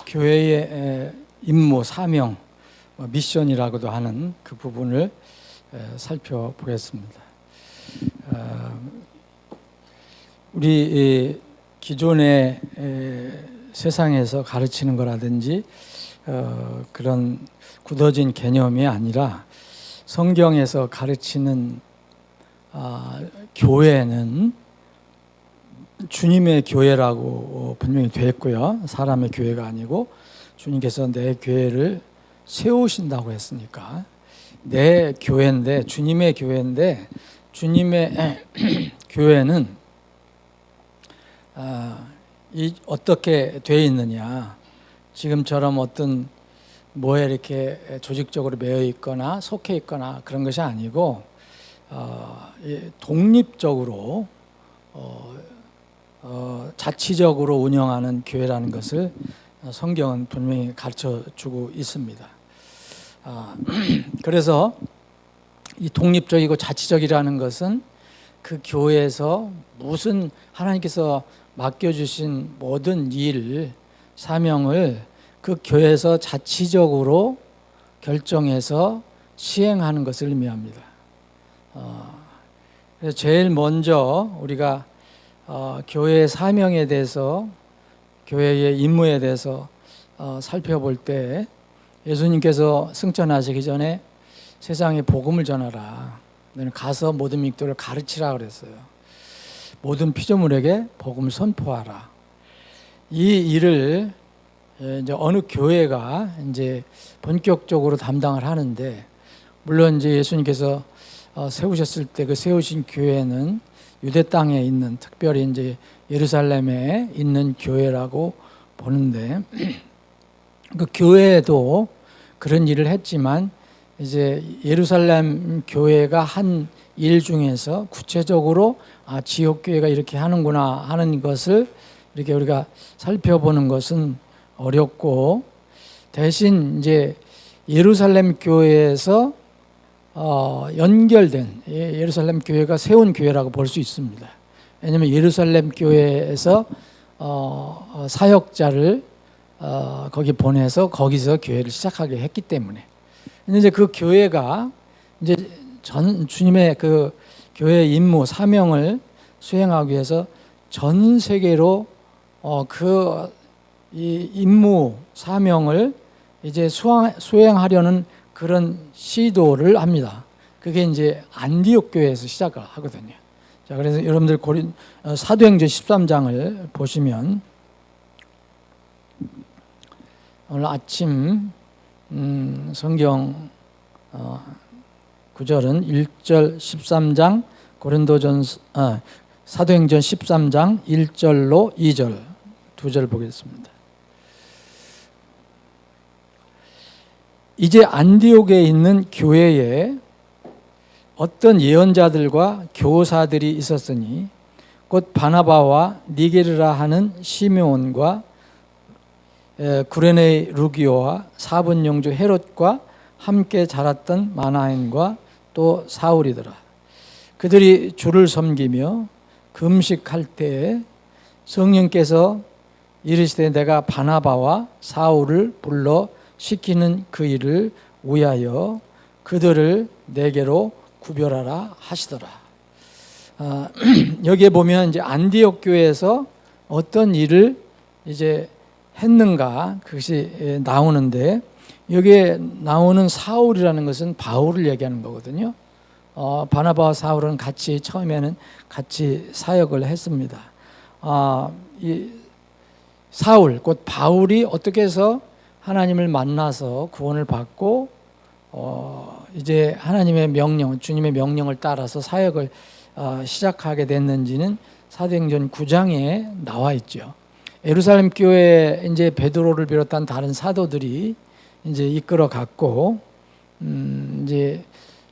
교회의 임무, 사명, 미션이라고도 하는 그 부분을 살펴보겠습니다. 우리 기존의 세상에서 가르치는 거라든지 그런 굳어진 개념이 아니라 성경에서 가르치는 교회는 주님의 교회라고 분명히 되어 있고요. 사람의 교회가 아니고 주님께서 내 교회를 세우신다고 했으니까 내 교회인데, 주님의 교회인데, 주님의 교회는 어떻게 되어 있느냐, 지금처럼 어떤 뭐에 이렇게 조직적으로 매여 있거나 속해 있거나 그런 것이 아니고 독립적으로 자치적으로 운영하는 교회라는 것을 성경은 분명히 가르쳐주고 있습니다. 그래서 이 독립적이고 자치적이라는 것은 그 교회에서 무슨 하나님께서 맡겨주신 모든 일, 사명을 그 교회에서 자치적으로 결정해서 시행하는 것을 의미합니다. 그래서 제일 먼저 우리가 교회의 사명에 대해서, 교회의 임무에 대해서 살펴볼 때 예수님께서 승천하시기 전에 세상에 복음을 전하라, 너는 가서 모든 민족들을 가르치라 그랬어요. 모든 피조물에게 복음을 선포하라. 이 일을 이제 어느 교회가 이제 본격적으로 담당을 하는데, 물론 이제 예수님께서 세우셨을 때 그 세우신 교회는 유대 땅에 있는, 특별히 이제 예루살렘에 있는 교회라고 보는데, 그 교회도 그런 일을 했지만 이제 예루살렘 교회가 한 일 중에서 구체적으로 지역 교회가 이렇게 하는구나 하는 것을 이렇게 우리가 살펴보는 것은 어렵고, 대신 이제 예루살렘 교회에서 연결된 예루살렘 교회가 세운 교회라고 볼 수 있습니다. 왜냐하면 예루살렘 교회에서 사역자를 거기 보내서 거기서 교회를 시작하게 했기 때문에, 이제 그 교회가 이제 주님의 그 교회의 임무, 사명을 수행하기 위해서 전 세계로 이 임무, 사명을 이제 수행하려는 그런 시도를 합니다. 그게 이제 안디옥 교회에서 시작을 하거든요. 자, 그래서 여러분들 사도행전 13장을 보시면, 오늘 아침 성경 구절은 1절 13장 사도행전 13장 1절로 2절 두 절 보겠습니다. 이제 안디옥에 있는 교회에 어떤 예언자들과 교사들이 있었으니 곧 바나바와 니게르라 하는 시므온과 구레네 루기오와 사분 영주 헤롯과 함께 자랐던 마나엔과 또 사울이더라. 그들이 주를 섬기며 금식할 때에 성령께서 이르시되 내가 바나바와 사울을 불러 시키는 그 일을 위하여 그들을 내게로 구별하라 하시더라. 여기에 보면 이제 안디옥 교회에서 어떤 일을 이제 했는가, 그것이 나오는데, 여기에 나오는 사울이라는 것은 바울을 얘기하는 거거든요. 바나바와 사울은 처음에는 같이 사역을 했습니다. 이 사울, 곧 바울이 어떻게 해서 하나님을 만나서 구원을 받고 이제 하나님의 명령, 주님의 명령을 따라서 사역을 시작하게 됐는지는 사도행전 9장에 나와 있죠. 예루살렘 교회에 이제 베드로를 비롯한 다른 사도들이 이제 이끌어 갔고, 이제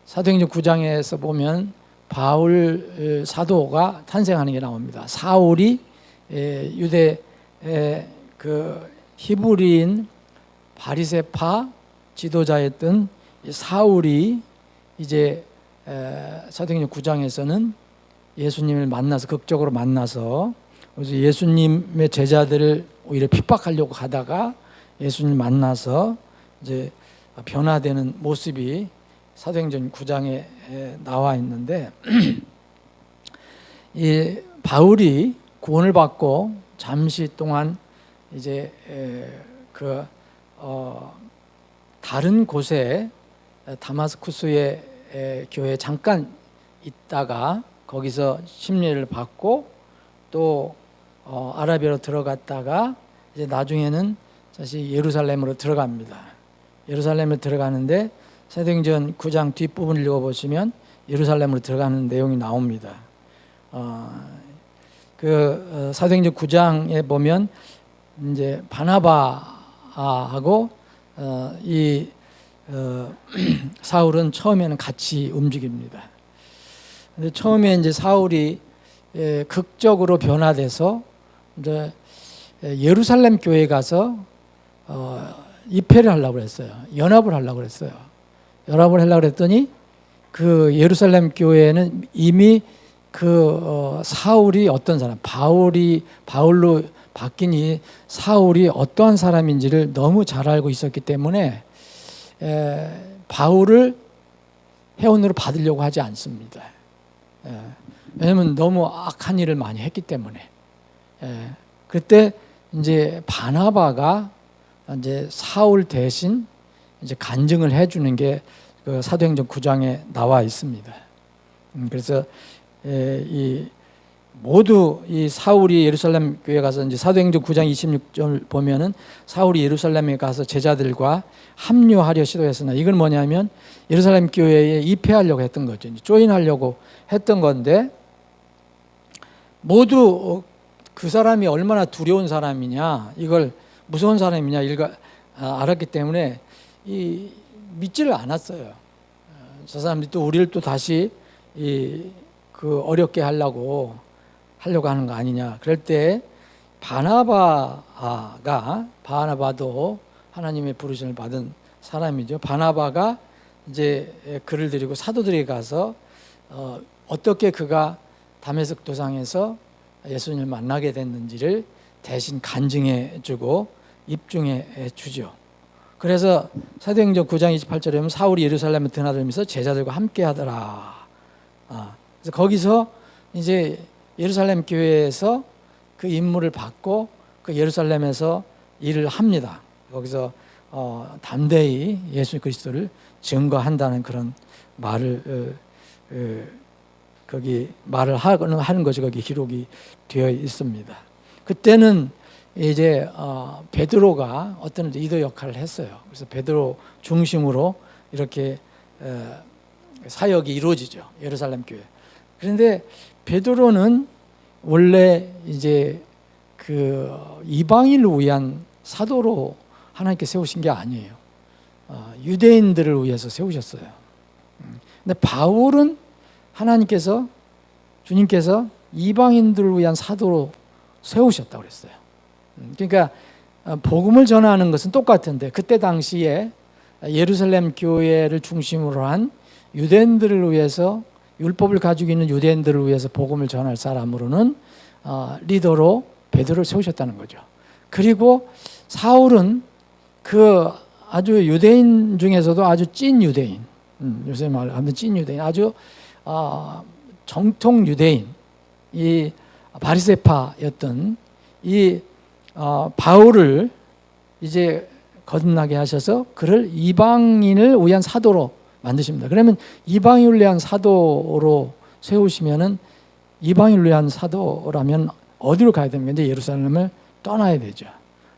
사도행전 9장에서 보면 바울 사도가 탄생하는 게 나옵니다. 사울이 유대 그 히브리인 바리새파 지도자였던 사울이 이제 사도행전 9장에서는 예수님을 만나서, 극적으로 만나서 예수님의 제자들을 오히려 핍박하려고 하다가 예수님 만나서 이제 변화되는 모습이 사도행전 9장에 나와 있는데 이 바울이 구원을 받고 잠시 동안 이제 다른 곳에 다마스쿠스의 교회에 잠깐 있다가 거기서 심리를 받고 또 아라비아로 들어갔다가 이제 나중에는 다시 예루살렘으로 들어갑니다. 예루살렘으로 들어가는데 사도행전 9장 뒷부분을 읽어보시면 예루살렘으로 들어가는 내용이 나옵니다. 사도행전 9장에 보면 이제 바나바하고 사울은 처음에는 같이 움직입니다. 근데 처음에 이제 사울이 극적으로 변화돼서 이제 예루살렘 교회에 가서 입회를 하려고 했어요. 연합을 하려고 했어요. 연합을 하려고 했더니 그 예루살렘 교회는 이미 사울이 어떤 사람, 바울로 바뀐 이 사울이 어떠한 사람인지를 너무 잘 알고 있었기 때문에 바울을 회원으로 받으려고 하지 않습니다. 왜냐하면 너무 악한 일을 많이 했기 때문에. 그때 이제 바나바가 이제 사울 대신 이제 간증을 해주는 게 그 사도행전 9장에 나와 있습니다. 그래서 모두 이 사울이 예루살렘 교회에 가서 이제 사도행전 9장 26절 보면은 사울이 예루살렘에 가서 제자들과 합류하려 시도했으나 이건 뭐냐면 예루살렘 교회에 입회하려고 했던 거죠. 조인하려고 했던 건데 모두 그 사람이 얼마나 두려운 사람이냐, 이걸 무서운 사람이냐 알았기 때문에 믿지를 않았어요. 저 사람들이 또 우리를 또 다시 어렵게 하려고 하는 거 아니냐. 그럴 때 바나바도 하나님의 부르심을 받은 사람이죠. 바나바가 이제 그를 데리고 사도들에게 가서 어떻게 그가 다메섹 도상에서 예수님을 만나게 됐는지를 대신 간증해 주고 입증해 주죠. 그래서 사도행전 9장 28절에 보면 사울이 예루살렘에 드나들면서 제자들과 함께 하더라. 그래서 거기서 이제 예루살렘 교회에서 그 임무를 받고 그 예루살렘에서 일을 합니다. 거기서 담대히 예수 그리스도를 증거한다는 그런 말을 거기 말을 하는 것이 거기 기록이 되어 있습니다. 그때는 이제 베드로가 어떤 리더 역할을 했어요. 그래서 베드로 중심으로 이렇게 사역이 이루어지죠. 예루살렘 교회. 그런데 베드로는 원래 이제 그 이방인을 위한 사도로 하나님께 세우신 게 아니에요. 유대인들을 위해서 세우셨어요. 근데 바울은 주님께서 이방인들을 위한 사도로 세우셨다고 그랬어요. 그러니까 복음을 전하는 것은 똑같은데 그때 당시에 예루살렘 교회를 중심으로 한 유대인들을 위해서 율법을 가지고 있는 유대인들을 위해서 복음을 전할 사람으로는 리더로 베드로를 세우셨다는 거죠. 그리고 사울은 그 아주 유대인 중에서도 아주 찐 유대인, 요새 말하면 찐 유대인, 아주 정통 유대인, 이 바리새파였던 이 바울을 이제 거듭나게 하셔서 그를 이방인을 위한 사도로 만드십니다. 그러면 이방인을 위한 사도로 세우시면은 이방인을 위한 사도라면 어디로 가야 됩니까? 이제 예루살렘을 떠나야 되죠.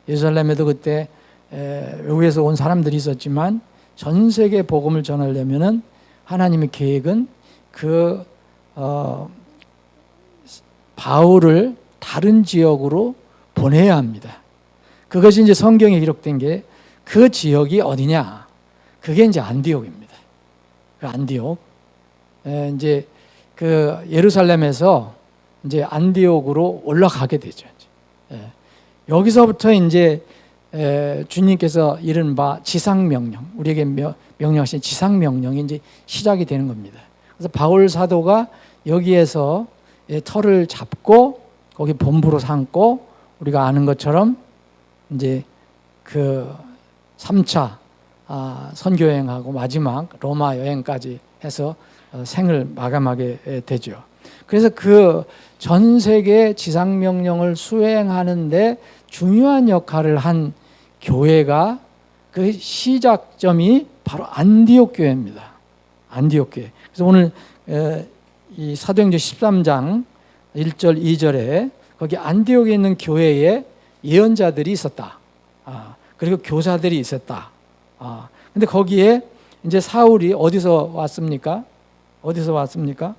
예루살렘에도 그때 외국에서 온 사람들이 있었지만 전 세계 복음을 전하려면은 하나님의 계획은 바울을 다른 지역으로 보내야 합니다. 그것이 이제 성경에 기록된 게 그 지역이 어디냐? 그게 이제 안디옥입니다. 그 안디옥. 이제 그 예루살렘에서 이제 안디옥으로 올라가게 되죠. 여기서부터 이제 주님께서 이른 바 지상명령, 우리에게 명령하신 지상명령이 이제 시작이 되는 겁니다. 그래서 바울 사도가 여기에서 터를 잡고 거기 본부로 삼고 우리가 아는 것처럼 이제 그 3차 선교 여행하고 마지막 로마 여행까지 해서 생을 마감하게 되죠. 그래서 그 전 세계 지상 명령을 수행하는데 중요한 역할을 한 교회가 그 시작점이 바로 안디옥 교회입니다. 안디옥 교회. 그래서 오늘 이 사도행전 13장 1절 2절에 거기 안디옥에 있는 교회에 예언자들이 있었다. 그리고 교사들이 있었다. 근데 거기에 이제 사울이 어디서 왔습니까? 어디서 왔습니까?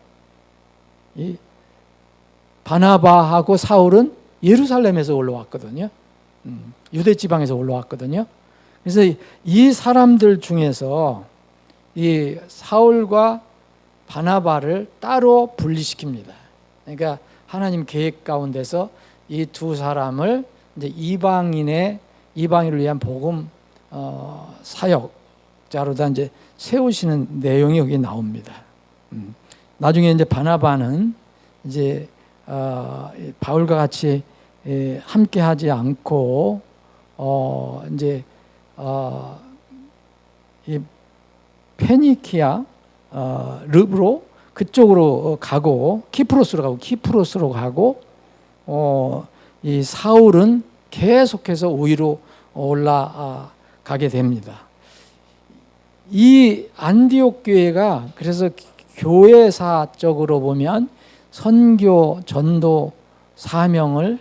이 바나바하고 사울은 예루살렘에서 올라왔거든요. 유대 지방에서 올라왔거든요. 그래서 이 사람들 중에서 이 사울과 바나바를 따로 분리시킵니다. 그러니까 하나님 계획 가운데서 이 두 사람을 이제 이방인을 위한 복음 사역자로다 이제 세우시는 내용이 여기 나옵니다. 나중에 이제 바나바는 이제 바울과 같이 함께하지 않고 이제 이 페니키아 르브로 그쪽으로 가고 키프로스로 가고 이 사울은 계속해서 위로 올라가게 됩니다. 이 안디옥 교회가 그래서 교회사적으로 보면 선교 전도 사명을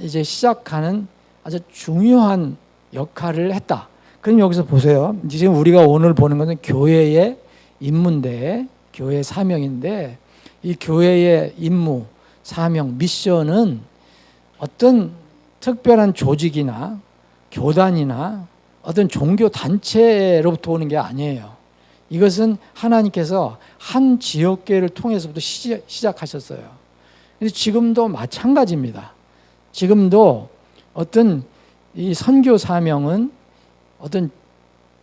이제 시작하는 아주 중요한 역할을 했다. 그럼 여기서 보세요. 지금 우리가 오늘 보는 것은 교회의 임무인데, 교회의 사명인데, 이 교회의 임무, 사명, 미션은 어떤 특별한 조직이나 교단이나 어떤 종교 단체로부터 오는 게 아니에요. 이것은 하나님께서 한 지역교회를 통해서부터 시작하셨어요. 근데 지금도 마찬가지입니다. 지금도 어떤 이 선교 사명은 어떤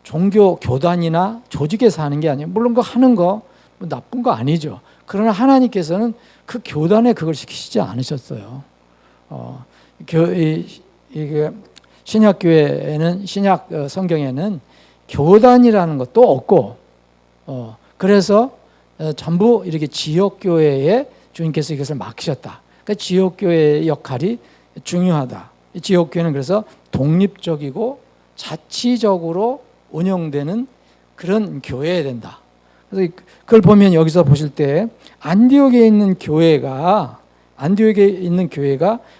종교 교단이나 조직에서 하는 게 아니에요. 물론 그 하는 거 뭐 나쁜 거 아니죠. 그러나 하나님께서는 그 교단에 그걸 시키시지 않으셨어요. 신약교회에는 신약 성경에는 교단이라는 것도 없고 그래서 전부 이렇게 지역교회에 주님께서 이것을 맡기셨다. 그러니까 지역교회의 역할이 중요하다. 지역교회는 그래서 독립적이고 자치적으로 운영되는 그런 교회여야 된다. 그래서 그걸 보면 여기서 보실 때 안디옥에 있는 교회가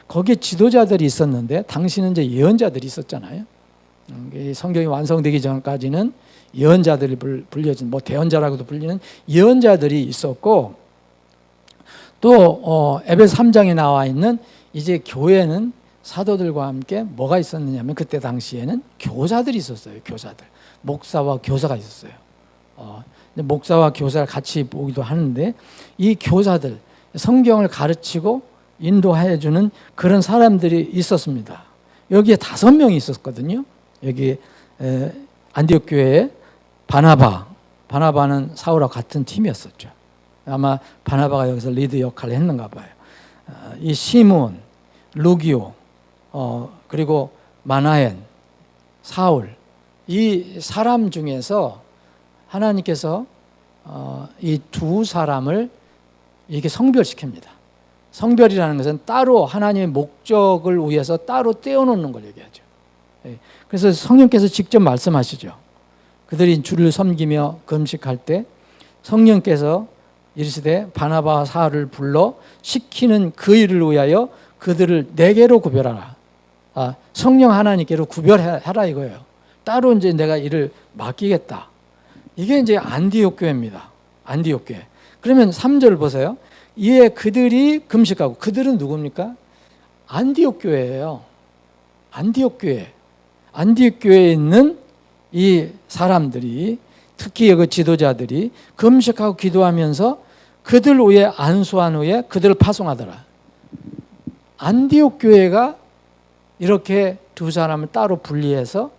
거기에 지도자들이 있었는데 당시는 이제 예언자들이 있었잖아요. 성경이 완성되기 전까지는 예언자들이 불려진 대언자라고도 불리는 예언자들이 있었고 또 에베소 3장에 나와 있는 이제 교회는 사도들과 함께 뭐가 있었느냐면 그때 당시에는 교사들이 있었어요. 교사들. 목사와 교사가 있었어요. 목사와 교사를 같이 보기도 하는데 이 교사들 성경을 가르치고 인도해 주는 그런 사람들이 있었습니다. 여기에 5명이 있었거든요. 여기 안디옥 교회에 바나바는 사울과 같은 팀이었었죠. 아마 바나바가 여기서 리드 역할을 했는가 봐요. 이 시몬, 루기오, 그리고 마나엔, 사울 이 사람 중에서 하나님께서 이 두 사람을 이렇게 성별시킵니다. 성별이라는 것은 따로 하나님의 목적을 위해서 따로 떼어놓는 걸 얘기하죠. 그래서 성령께서 직접 말씀하시죠. 그들이 주를 섬기며 금식할 때 성령께서 이르시되 바나바와 사울을 불러 시키는 그 일을 위하여 그들을 내게로 구별하라. 성령 하나님께로 구별하라 이거예요. 따로 이제 내가 일을 맡기겠다. 이게 이제 안디옥 교회입니다. 안디옥 교회. 그러면 3절 보세요. 이에 그들이 금식하고 그들은 누굽니까? 안디옥 교회예요. 안디옥 교회. 안디옥 교회에 있는 이 사람들이 특히 그 지도자들이 금식하고 기도하면서 그들 위에 안수한 후에 그들을 파송하더라. 안디옥 교회가 이렇게 두 사람을 따로 분리해서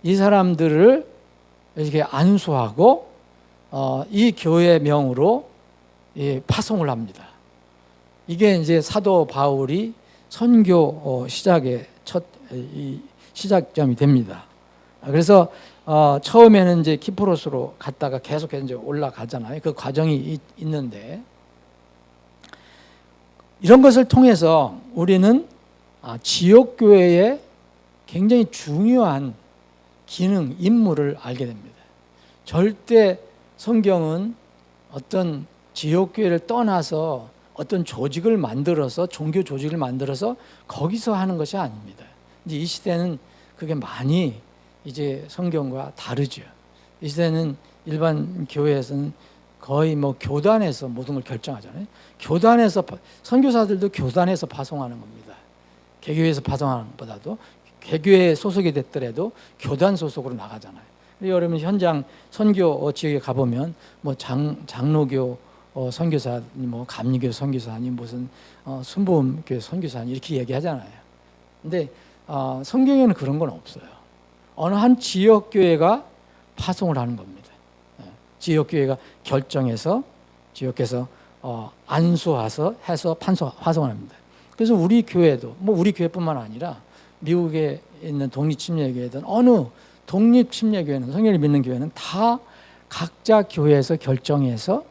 이 사람들을 이렇게 안수하고 이 교회 명으로 파송을 합니다. 이게 이제 사도 바울이 선교 시작의 첫 시작점이 됩니다. 그래서 처음에는 이제 키프로스로 갔다가 계속해서 이제 올라가잖아요. 그 과정이 있는데 이런 것을 통해서 우리는 지역 교회의 굉장히 중요한 기능, 임무를 알게 됩니다. 절대 성경은 어떤 지역 교회를 떠나서 어떤 조직을 만들어서 종교 조직을 만들어서 거기서 하는 것이 아닙니다. 이제 이 시대는 그게 많이 이제 성경과 다르죠. 이 시대는 일반 교회에서는 거의 뭐 교단에서 모든 걸 결정하잖아요. 교단에서 선교사들도 교단에서 파송하는 겁니다. 개교회에서 파송하는 것보다도 개교회에 소속이 됐더라도 교단 소속으로 나가잖아요. 여러분 현장 선교 지역에 가보면 뭐 장로교 선교사님, 뭐 감리교 선교사님, 무슨 순복음교회 선교사님 이렇게 얘기하잖아요. 근데 성경에는 그런 건 없어요. 어느 한 지역 교회가 파송을 하는 겁니다. 지역 교회가 결정해서 지역에서 안수해서 해서 파송합니다. 그래서 우리 교회도 뭐 우리 교회뿐만 아니라 미국에 있는 독립침례교회든 어느 독립침례교회는 성경을 믿는 교회는 다 각자 교회에서 결정해서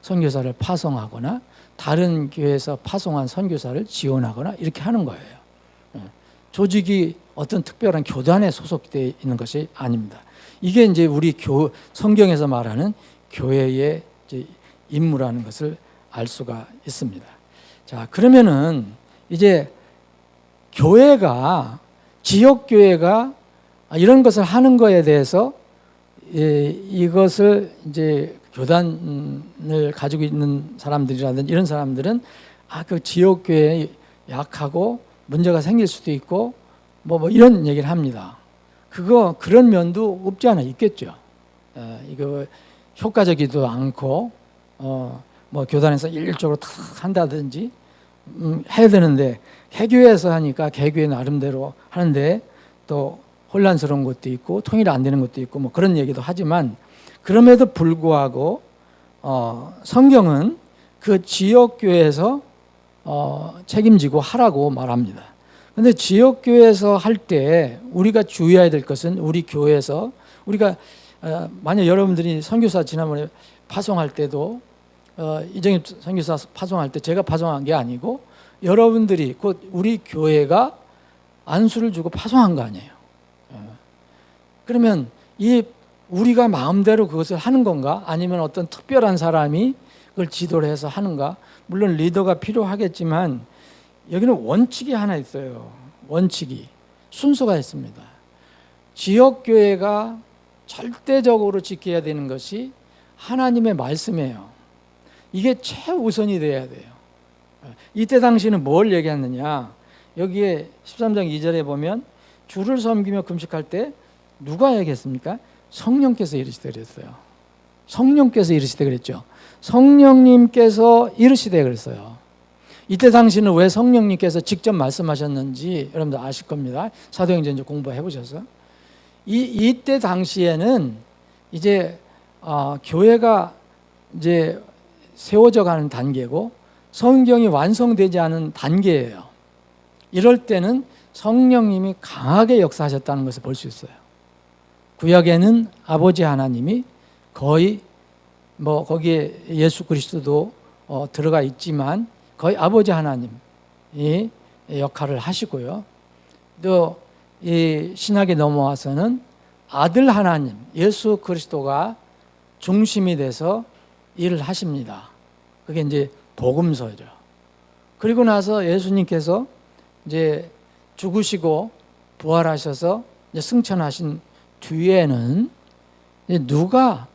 선교사를 파송하거나 다른 교회에서 파송한 선교사를 지원하거나 이렇게 하는 거예요. 조직이 어떤 특별한 교단에 소속되어 있는 것이 아닙니다. 이게 이제 우리 성경에서 말하는 교회의 이제 임무라는 것을 알 수가 있습니다. 자, 그러면은 이제 교회가 지역 교회가 이런 것을 하는 거에 대해서 이것을 이제 교단을 가지고 있는 사람들이라든지 이런 사람들은 그 지역 교회에 약하고 문제가 생길 수도 있고 뭐 이런 얘기를 합니다. 그런 면도 없지 않아 있겠죠. 이거 효과적이지도 않고 뭐 교단에서 일률적으로 탁 한다든지 해야 되는데 개교에서 하니까 개교의 나름대로 하는데 또 혼란스러운 것도 있고 통일이 안 되는 것도 있고 뭐 그런 얘기도 하지만 그럼에도 불구하고 성경은 그 지역 교회에서 책임지고 하라고 말합니다. 그런데 지역 교회에서 할 때 우리가 주의해야 될 것은 우리 교회에서 우리가 만약 여러분들이 선교사 지난번에 파송할 때도 이정입 선교사 파송할 때 제가 파송한 게 아니고 여러분들이 곧 우리 교회가 안수를 주고 파송한 거 아니에요. 그러면 우리가 마음대로 그것을 하는 건가? 아니면 어떤 특별한 사람이 그걸 지도를 해서 하는가? 물론 리더가 필요하겠지만 여기는 원칙이 하나 있어요. 원칙이 순서가 있습니다. 지역교회가 절대적으로 지켜야 되는 것이 하나님의 말씀이에요. 이게 최우선이 돼야 돼요. 이때 당시는 뭘 얘기했느냐? 여기에 13장 2절에 보면 주를 섬기며 금식할 때 누가 얘기했습니까? 성령께서 이르시되 그랬어요. 성령께서 이르시되 그랬죠. 성령님께서 이르시되 그랬어요. 이때 당시는 왜 성령님께서 직접 말씀하셨는지 여러분들 아실 겁니다. 사도행전 이제 공부해 보셔서 이때 당시에는 이제 교회가 이제 세워져 가는 단계고 성경이 완성되지 않은 단계예요. 이럴 때는 성령님이 강하게 역사하셨다는 것을 볼 수 있어요. 구약에는 아버지 하나님이 거의 뭐 거기에 예수 그리스도도 들어가 있지만 거의 아버지 하나님이 역할을 하시고요. 또 이 신학에 넘어와서는 아들 하나님 예수 그리스도가 중심이 돼서 일을 하십니다. 그게 이제 복음서죠. 그리고 나서 예수님께서 이제 죽으시고 부활하셔서 이제 승천하신 뒤에는 이제 누가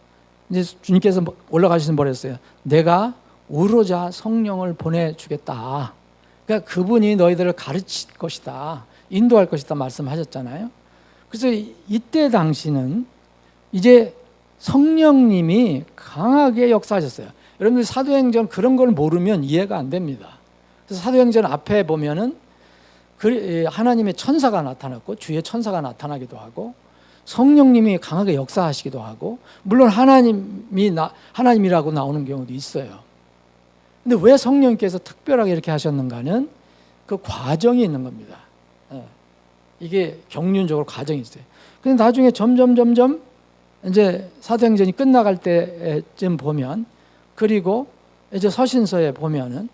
이제 주님께서 올라가시는 버렸어요. 내가 우로자 성령을 보내주겠다. 그러니까 그분이 너희들을 가르칠 것이다. 인도할 것이다 말씀하셨잖아요. 그래서 이때 당시는 이제 성령님이 강하게 역사하셨어요. 여러분들 사도행전 그런 걸 모르면 이해가 안 됩니다. 그래서 사도행전 앞에 보면은 하나님의 천사가 나타났고 주의 천사가 나타나기도 하고 성령님이 강하게 역사하시기도 하고 물론 하나님이라고 나오는 경우도 있어요. 근데 왜 성령께서 특별하게 이렇게 하셨는가는 그 과정이 있는 겁니다. 이게 경륜적으로 과정이 있어요. 근데 나중에 점점 이제 사도행전이 끝나갈 때쯤 보면, 그리고 이제 서신서에 보면은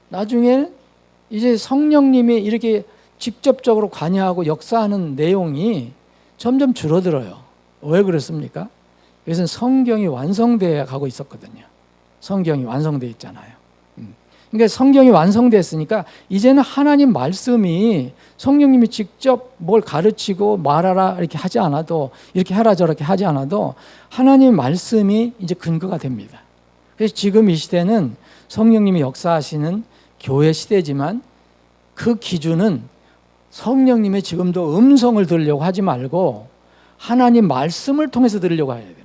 나중에 이제 성령님이 이렇게 직접적으로 관여하고 역사하는 내용이 점점 줄어들어요. 왜 그렇습니까? 이것은 성경이 완성되어 가고 있었거든요. 성경이 완성되어 있잖아요. 그러니까 성경이 완성됐으니까 이제는 하나님 말씀이 성령님이 직접 뭘 가르치고 말하라 이렇게 하지 않아도, 이렇게 하라 저렇게 하지 않아도 하나님 말씀이 이제 근거가 됩니다. 그래서 지금 이 시대는 성령님이 역사하시는 교회 시대지만 그 기준은 성령님의 지금도 음성을 들으려고 하지 말고 하나님 말씀을 통해서 들으려고 해야 됩니다.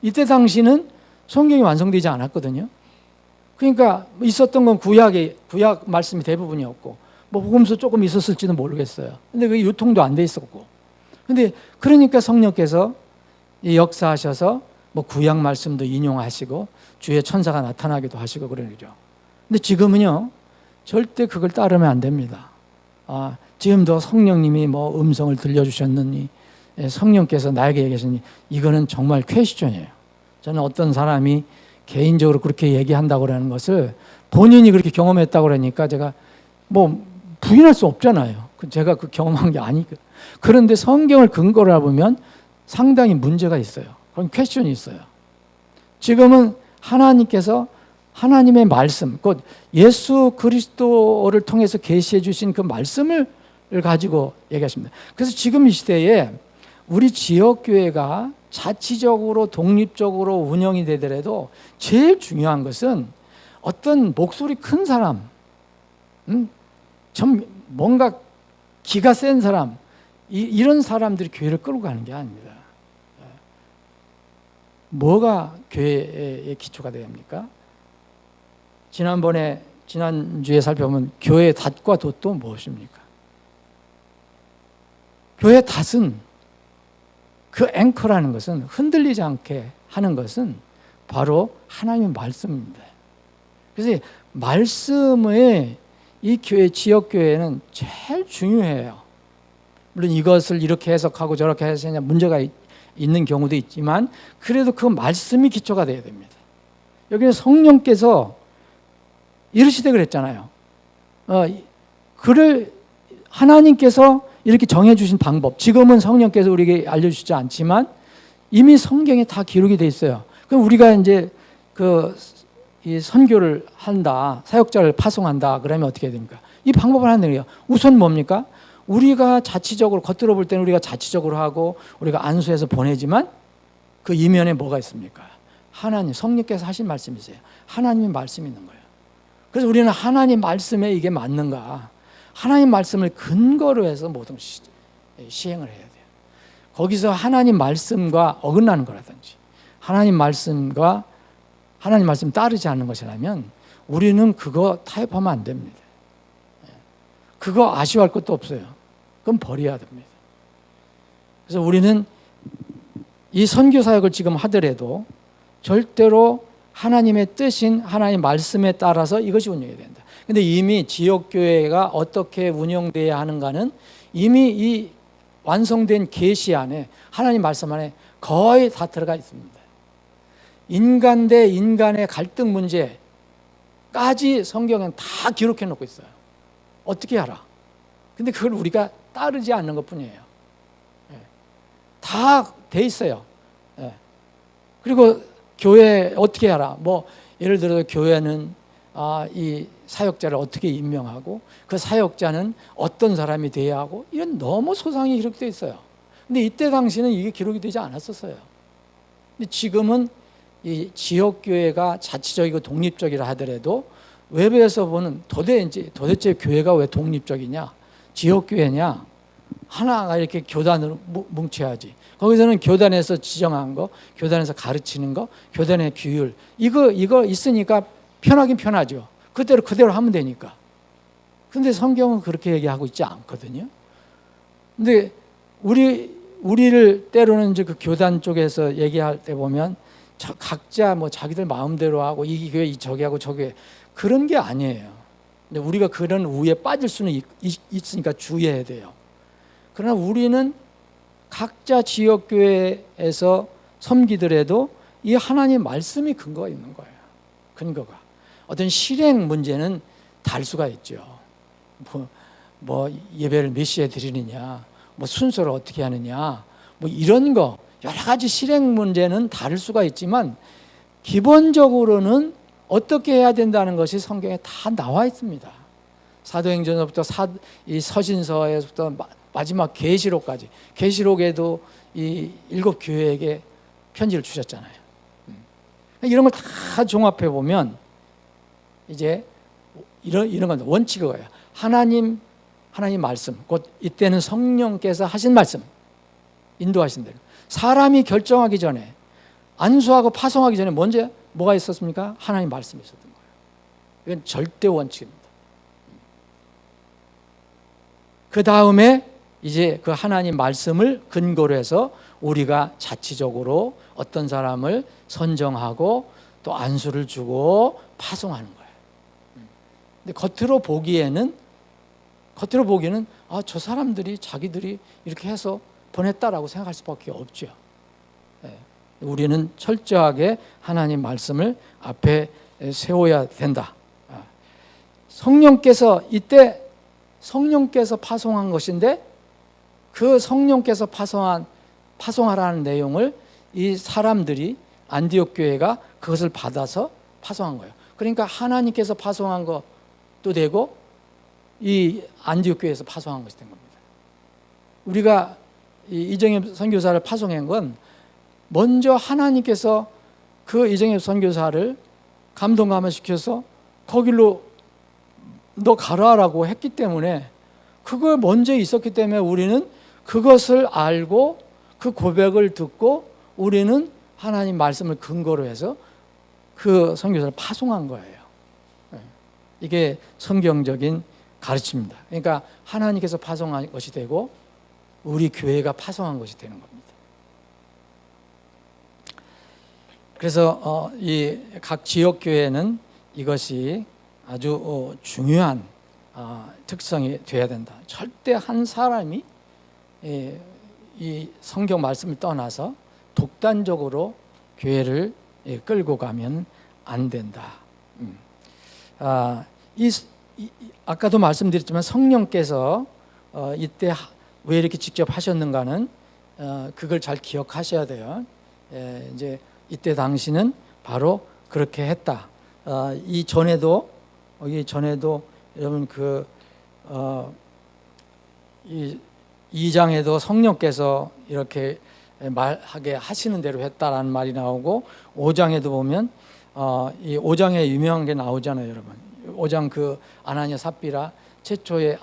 이때 당시는 성경이 완성되지 않았거든요. 그러니까 있었던 건 구약 말씀이 대부분이었고, 뭐 복음서 조금 있었을지는 모르겠어요. 근데 그 유통도 안 돼 있었고. 근데 그러니까 성령께서 역사하셔서 뭐 구약 말씀도 인용하시고 주의 천사가 나타나기도 하시고 그러죠. 근데 지금은요, 절대 그걸 따르면 안 됩니다. 지금도 성령님이 뭐 음성을 들려주셨느니, 성령께서 나에게 얘기하시니, 이거는 정말 퀘스천이에요. 저는 어떤 사람이 개인적으로 그렇게 얘기한다고 하는 것을 본인이 그렇게 경험했다고 그러니까 제가 뭐 부인할 수 없잖아요. 제가 그 경험한 게 아니니까. 그런데 성경을 근거로 해보면 상당히 문제가 있어요. 그런 퀘스천이 있어요. 지금은 하나님께서 하나님의 말씀, 곧 예수 그리스도를 통해서 계시해 주신 그 말씀을 가지고 얘기하십니다. 그래서 지금 이 시대에 우리 지역교회가 자치적으로 독립적으로 운영이 되더라도 제일 중요한 것은 어떤 목소리 큰 사람, 좀 뭔가 기가 센 사람, 이런 사람들이 교회를 끌고 가는 게 아닙니다. 뭐가 교회의 기초가 되야 합니까? 지난주에 살펴보면 교회의 닷과 돛도 무엇입니까? 교회의 닷은, 그 앵커라는 것은, 흔들리지 않게 하는 것은 바로 하나님의 말씀입니다. 그래서 말씀의 이 교회, 지역교회는 제일 중요해요. 물론 이것을 이렇게 해석하고 저렇게 해석하냐 문제가 있는 경우도 있지만, 그래도 그 말씀이 기초가 되어야 됩니다. 여기는 성령께서 이르시되 그랬잖아요. 그를 하나님께서 이렇게 정해주신 방법, 지금은 성령께서 우리에게 알려주시지 않지만 이미 성경에 다 기록이 돼 있어요. 그럼 우리가 이제 이 선교를 한다, 사역자를 파송한다, 그러면 어떻게 해야 됩니까? 이 방법을 하는 거예요. 우선 뭡니까? 우리가 자치적으로, 겉으로 볼 때는 우리가 자치적으로 하고 우리가 안수해서 보내지만 그 이면에 뭐가 있습니까? 하나님, 성령께서 하신 말씀이세요. 하나님의 말씀이 있는 거예요. 그래서 우리는 하나님 말씀에 이게 맞는가, 하나님 말씀을 근거로 해서 모든 시행을 해야 돼요. 거기서 하나님 말씀과 어긋나는 거라든지 하나님 말씀 따르지 않는 것이라면 우리는 그거 타협하면 안 됩니다. 그거 아쉬워할 것도 없어요. 그건 버려야 됩니다. 그래서 우리는 이 선교 사역을 지금 하더라도 절대로 하나님의 뜻인 하나님 말씀에 따라서 이것이 운영이 된다. 근데 이미 지역교회가 어떻게 운영돼야 하는가는 이미 이 완성된 계시 안에, 하나님 말씀 안에 거의 다 들어가 있습니다. 인간 대 인간의 갈등 문제까지 성경은 다 기록해 놓고 있어요. 어떻게 하라. 근데 그걸 우리가 따르지 않는 것 뿐이에요. 다 돼 있어요. 그리고 교회 어떻게 하라. 뭐 예를 들어 교회는 이 사역자를 어떻게 임명하고 그 사역자는 어떤 사람이 돼야 하고, 이런 너무 소상히 기록되어 있어요. 근데 이때 당시는 이게 기록이 되지 않았었어요. 근데 지금은 이 지역교회가 자치적이고 독립적이라 하더라도 외부에서 보는 도대체 교회가 왜 독립적이냐, 지역교회냐, 하나가 이렇게 교단으로 뭉쳐야지. 거기서는 교단에서 지정한 거, 교단에서 가르치는 거, 교단의 규율, 이거 있으니까 편하긴 편하죠. 그대로 하면 되니까. 근데 성경은 그렇게 얘기하고 있지 않거든요. 근데 우리를 때로는 이제 그 교단 쪽에서 얘기할 때 보면 각자 뭐 자기들 마음대로 하고 이 교회 저기 하고 저기 해. 그런 게 아니에요. 근데 우리가 그런 우에 빠질 수는 있으니까 주의해야 돼요. 그러나 우리는 각자 지역교회에서 섬기더라도 이 하나님 말씀이 근거가 있는 거예요. 근거가. 어떤 실행 문제는 다를 수가 있죠. 뭐 예배를 몇 시에 드리느냐, 뭐 순서를 어떻게 하느냐, 뭐 이런 거 여러 가지 실행 문제는 다를 수가 있지만 기본적으로는 어떻게 해야 된다는 것이 성경에 다 나와 있습니다. 사도행전부터 이 서신서에서부터 마지막 계시록까지, 계시록에도 이 7 교회에게 편지를 주셨잖아요. 이런 걸 다 종합해 보면 이제 이런 건 원칙이 뭐예요? 하나님 말씀, 곧 이때는 성령께서 하신 말씀, 인도하신 대로 사람이 결정하기 전에, 안수하고 파송하기 전에 먼저 뭐가 있었습니까? 하나님 말씀이 있었던 거예요. 이건 절대 원칙입니다. 그 다음에 이제 그 하나님 말씀을 근거로 해서 우리가 자치적으로 어떤 사람을 선정하고 또 안수를 주고 파송하는 거예요. 근데 겉으로 보기에는 저 사람들이 자기들이 이렇게 해서 보냈다라고 생각할 수밖에 없죠. 우리는 철저하게 하나님 말씀을 앞에 세워야 된다. 성령께서 이때 성령께서 파송한 것인데 그 성령께서 파송하라는 내용을 이 사람들이 안디옥 교회가 그것을 받아서 파송한 거예요. 그러니까 하나님께서 파송한 것도 되고 이 안디옥 교회에서 파송한 것이 된 겁니다. 우리가 이정엽 선교사를 파송한 건 먼저 하나님께서 그 이정엽 선교사를 감동감화시켜서 거길로 너 가라라고 했기 때문에, 그걸 먼저 있었기 때문에 우리는 그것을 알고 그 고백을 듣고 우리는 하나님 말씀을 근거로 해서 그 선교사를 파송한 거예요. 이게 성경적인 가르침입니다. 그러니까 하나님께서 파송한 것이 되고 우리 교회가 파송한 것이 되는 겁니다. 그래서 이 각 지역 교회는 이것이 아주 중요한 특성이 되어야 된다. 절대 한 사람이 이 성경 말씀을 떠나서 독단적으로 교회를 끌고 가면 안 된다. 아까도 말씀드렸지만 성령께서 이때 왜 이렇게 직접 하셨는가는 그걸 잘 기억하셔야 돼요. 이제 이때 당시는 바로 그렇게 했다. 이 전에도 여러분 이 2장에도 성령께서 이렇게 말하게 하시는 대로 했다라는 말이 나오고 5장에도 보면 이 5장에 유명한 게 나오잖아요, 여러분. 5장 그 아나니아 삽비라 최초의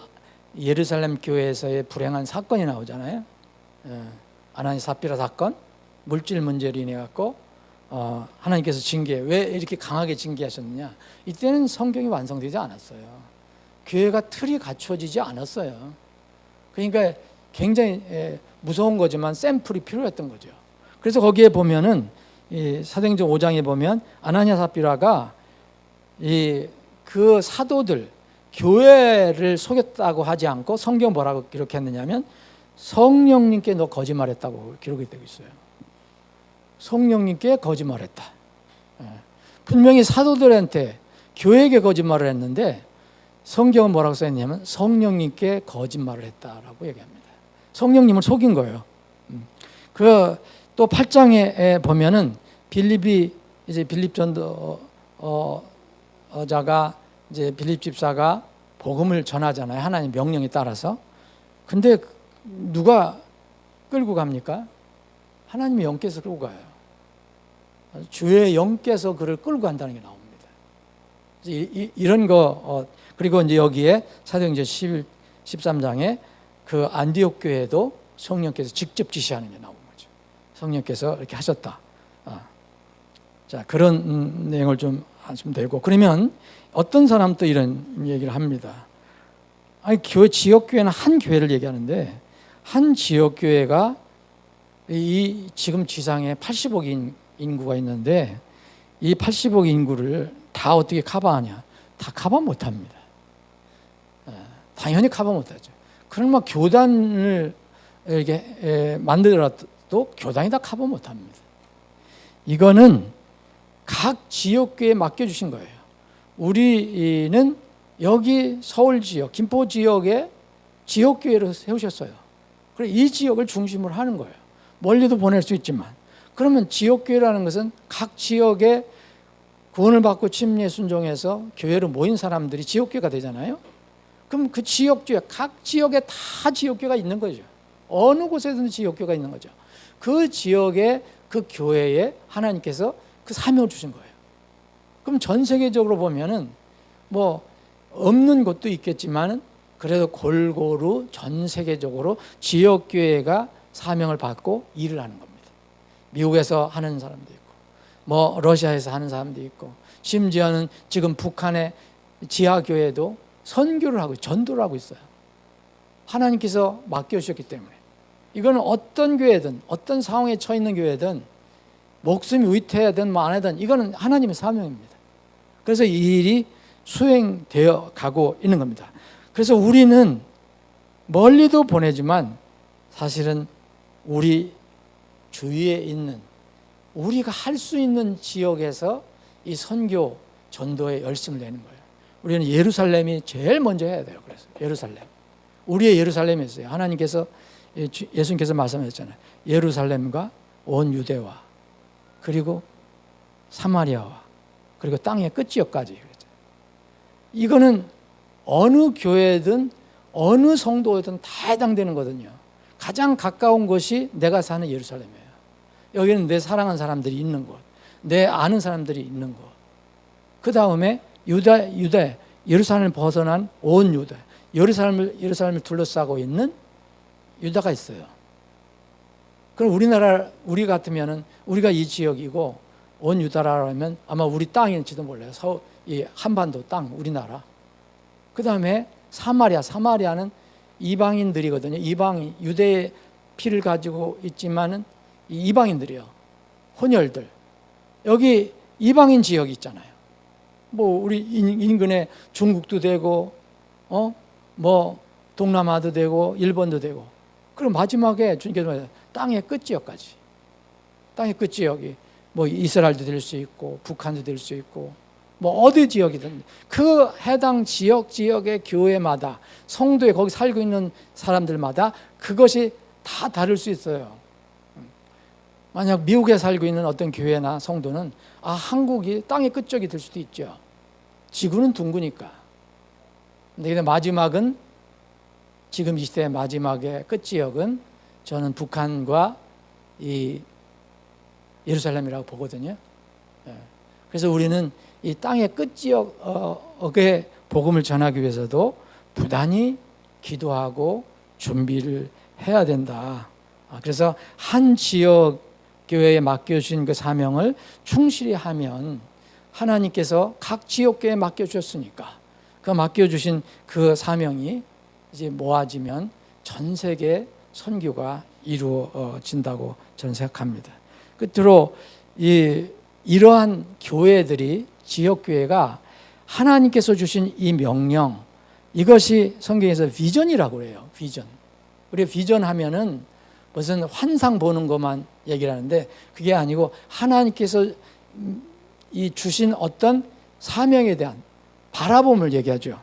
예루살렘 교회에서의 불행한 사건이 나오잖아요. 아나니아 삽비라 사건, 물질 문제로 인해 갖고 하나님께서 왜 이렇게 강하게 징계하셨느냐? 이때는 성경이 완성되지 않았어요. 교회가 틀이 갖춰지지 않았어요. 그러니까 굉장히 무서운 거지만 샘플이 필요했던 거죠. 그래서 거기에 보면은 이 사도행전 5장에 보면 아나니아 삽비라가 그 사도들 교회를 속였다고 하지 않고 성경 뭐라고 기록했느냐면 성령님께 너 거짓말했다고 기록이 되고 있어요. 성령님께 거짓말했다. 분명히 사도들한테 교회에게 거짓말을 했는데 성경은 뭐라고 써있냐면 성령님께 거짓말을 했다라고 얘기합니다. 성령님을 속인 거예요. 또 8장에 보면은 빌립 전도자가 이제 빌립 집사가 복음을 전하잖아요. 하나님 명령에 따라서. 근데 누가 끌고 갑니까? 하나님의 영께서 끌고 가요. 주의 영께서 그를 끌고 간다는 게 나옵니다. 이런 거 그리고 이제 여기에 사도행전 13장에 그 안디옥 교회도 성령께서 직접 지시하는 게 나온 거죠. 성령께서 이렇게 하셨다. 자, 그런 내용을 좀 하시면 되고, 그러면 어떤 사람도 이런 얘기를 합니다. 아니, 지역 교회는 한 교회를 얘기하는데 한 지역 교회가 지금 지상에 80억 인구가 있는데 이 80억 인구를 다 어떻게 커버하냐? 다 커버 못합니다. 당연히 커버 못하죠. 그러면 교단을 이렇게 만들어도 교단이 다 커버 못합니다. 이거는 각 지역교회에 맡겨주신 거예요. 우리는 여기 서울 지역, 김포 지역에 지역교회를 세우셨어요. 그래서 이 지역을 중심으로 하는 거예요. 멀리도 보낼 수 있지만. 그러면 지역교회라는 것은 각 지역에 구원을 받고 침례 순종해서 교회로 모인 사람들이 지역교회가 되잖아요. 그럼 그 지역교회, 각 지역에 다 지역교회가 있는 거죠. 어느 곳에든 지역교회가 있는 거죠. 그 지역에 그 교회에 하나님께서 그 사명을 주신 거예요. 그럼 전 세계적으로 보면은 뭐 없는 곳도 있겠지만은 그래도 골고루 전 세계적으로 지역교회가 사명을 받고 일을 하는 겁니다. 미국에서 하는 사람도 있고, 뭐 러시아에서 하는 사람도 있고, 심지어는 지금 북한의 지하교회도 선교를 하고 전도를 하고 있어요. 하나님께서 맡겨주셨기 때문에. 이거는 어떤 교회든 어떤 상황에 처해 있는 교회든 목숨이 위태하든 뭐 안 하든 이거는 하나님의 사명입니다. 그래서 이 일이 수행되어 가고 있는 겁니다. 그래서 우리는 멀리도 보내지만 사실은 우리 주위에 있는 우리가 할 수 있는 지역에서 이 선교 전도에 열심을 내는 거예요. 우리는 예루살렘이 제일 먼저 해야 돼요. 그래서 예루살렘, 우리의 예루살렘이 있어요. 하나님께서, 예수님께서 말씀하셨잖아요. 예루살렘과 온 유대와 그리고 사마리아와 그리고 땅의 끝지역까지. 이거는 어느 교회든 어느 성도든 다 해당되는 거거든요. 가장 가까운 곳이 내가 사는 예루살렘이에요. 여기는 내 사랑하는 사람들이 있는 곳, 내 아는 사람들이 있는 곳. 그 다음에 유다, 예루살렘을 벗어난 온 유다, 예루살렘을 둘러싸고 있는 유다가 있어요. 그럼 우리 같으면은 우리가 이 지역이고 온 유다라면 아마 우리 땅일지도 몰라요. 이 한반도 땅, 우리나라. 그 다음에 사마리아는 이방인들이거든요. 이방인, 유대의 피를 가지고 있지만은 이방인들이요. 혼혈들. 여기 이방인 지역이 있잖아요. 뭐 우리 인근에 중국도 되고, 뭐 동남아도 되고, 일본도 되고. 그럼 마지막에 주님께서 말해요. 땅의 끝지역까지. 땅의 끝지역이 뭐 이스라엘도 될 수 있고, 북한도 될 수 있고, 뭐 어디 지역이든 그 해당 지역의 교회마다 성도에 거기 살고 있는 사람들마다 그것이 다 다를 수 있어요. 만약 미국에 살고 있는 어떤 교회나 성도는 한국이 땅의 끝쪽이 될 수도 있죠. 지구는 둥그니까. 근데 마지막은 지금 이 시대의 마지막의 끝지역은 저는 북한과 이 예루살렘이라고 보거든요. 그래서 우리는 이 땅의 끝지역에 복음을 전하기 위해서도 부단히 기도하고 준비를 해야 된다. 그래서 한 지역 교회에 맡겨주신 그 사명을 충실히 하면 하나님께서 각 지역 교회에 맡겨주셨으니까 그 맡겨주신 그 사명이 이제 모아지면 전 세계 선교가 이루어진다고 저는 생각합니다. 끝으로 이러한 교회들이 지역교회가 하나님께서 주신 이 명령, 이것이 성경에서 비전이라고 해요. 비전. 우리 비전 하면은 무슨 환상 보는 것만 얘기를 하는데 그게 아니고 하나님께서 이 주신 어떤 사명에 대한 바라봄을 얘기하죠.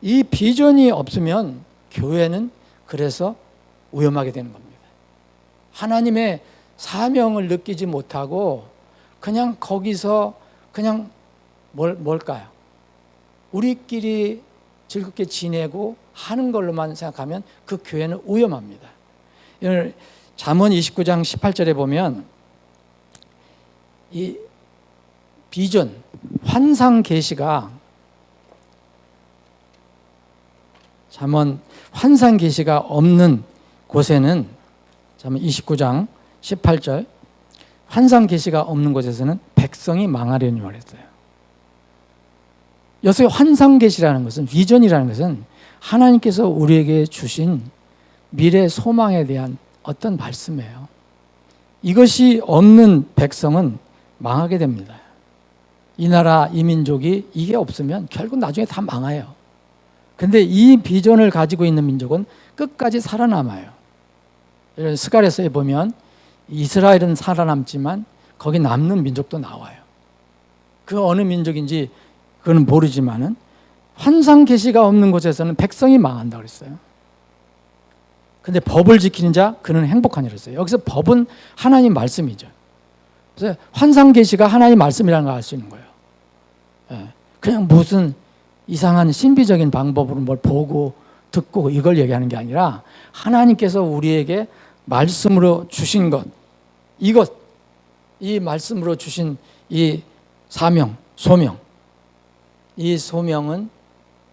이 비전이 없으면 교회는 그래서 위험하게 되는 겁니다. 하나님의 사명을 느끼지 못하고 그냥 거기서 그냥 뭘까요? 우리끼리 즐겁게 지내고 하는 걸로만 생각하면 그 교회는 위험합니다. 잠언 29장 18절에 보면 이 비전, 환상 계시가 잠언 환상 계시가 없는 곳에는 잠언 29장 18절 환상 계시가 없는 곳에서는 백성이 망하려니 말했어요. 여기서 환상 계시라는 것은 비전이라는 것은 하나님께서 우리에게 주신 미래 소망에 대한 어떤 말씀이에요. 이것이 없는 백성은 망하게 됩니다. 이 나라 이 민족이 이게 없으면 결국 나중에 다 망해요. 근데 이 비전을 가지고 있는 민족은 끝까지 살아남아요. 스가랴서에 보면 이스라엘은 살아남지만 거기 남는 민족도 나와요. 그 어느 민족인지 그건 모르지만은 환상 계시가 없는 곳에서는 백성이 망한다고 그랬어요. 근데 법을 지키는 자 그는 행복하니 그랬어요. 여기서 법은 하나님 말씀이죠. 그래서 환상 계시가 하나님 말씀이라는 걸 알 수 있는 거예요. 그냥 무슨 이상한 신비적인 방법으로 뭘 보고 듣고 이걸 얘기하는 게 아니라 하나님께서 우리에게 말씀으로 주신 것, 이 말씀으로 주신 이 사명, 소명, 이 소명은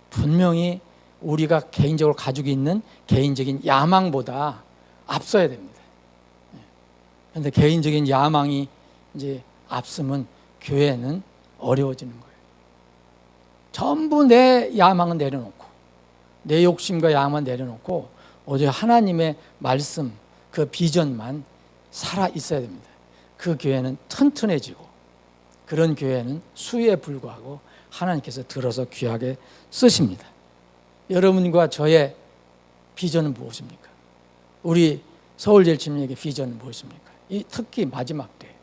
분명히 우리가 개인적으로 가지고 있는 개인적인 야망보다 앞서야 됩니다. 그런데 개인적인 야망이 이제 앞서면 교회는 어려워지는 거예요. 전부 내 야망은 내려놓고 내 욕심과 야망은 내려놓고 오직 하나님의 말씀, 그 비전만 살아 있어야 됩니다. 그 교회는 튼튼해지고 그런 교회는 수에 불과하고 하나님께서 들어서 귀하게 쓰십니다. 여러분과 저의 비전은 무엇입니까? 우리 서울제일침례교회 비전은 무엇입니까? 이 특히 마지막 때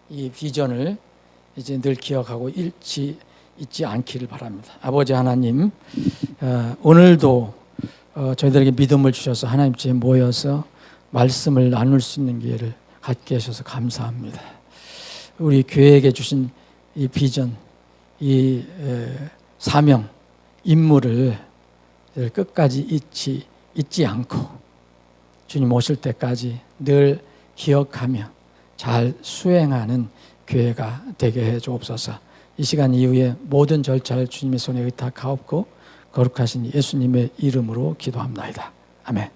이 비전을 이제 늘 기억하고 잊지 않기를 바랍니다. 아버지 하나님, 오늘도 저희들에게 믿음을 주셔서 하나님께 모여서 말씀을 나눌 수 있는 기회를 갖게 하셔서 감사합니다. 우리 교회에게 주신 이 비전, 이 사명, 임무를 끝까지 잊지 않고 주님 오실 때까지 늘 기억하며 잘 수행하는 교회가 되게 해 주옵소서. 이 시간 이후에 모든 절차를 주님의 손에 의탁하옵고 거룩하신 예수님의 이름으로 기도합나이다. 아멘.